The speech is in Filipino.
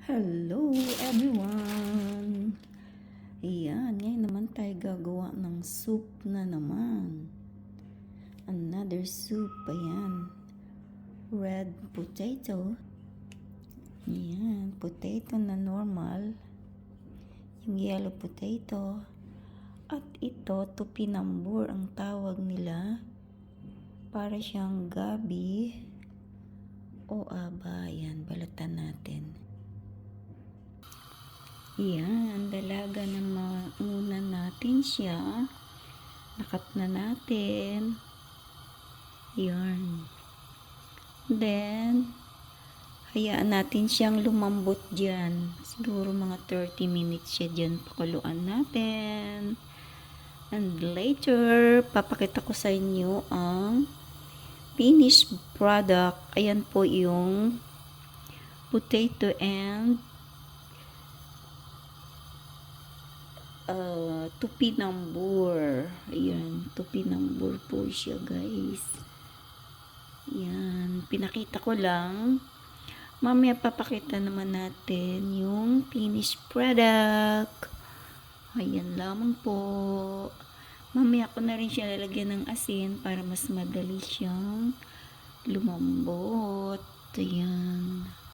Hello everyone! Ayan, ngayon naman tayo gagawa ng soup na naman. Another soup, ayan. Red potato. Ayan, potato na normal. Yung yellow potato. At ito, tupinambur ang tawag nila. Para siyang gabi. O aba, ayan, balatan natin. Yan, dalaga na muna natin siya. Nakat na natin. Yan. Then, hayaan natin siyang lumambot dyan. Siguro mga 30 minutes siya dyan. Pakuluan natin. And later, papakita ko sa inyo ang finished product. Ayan po yung potato and tupinambur. Ayan, tupinambur po siya, guys. Ayan, pinakita ko lang. Mamaya papakita naman natin yung finished product. Ayan lamang po. Mamaya ko na rin siya lalagyan ng asin para mas madali siyang lumambot. Ayan.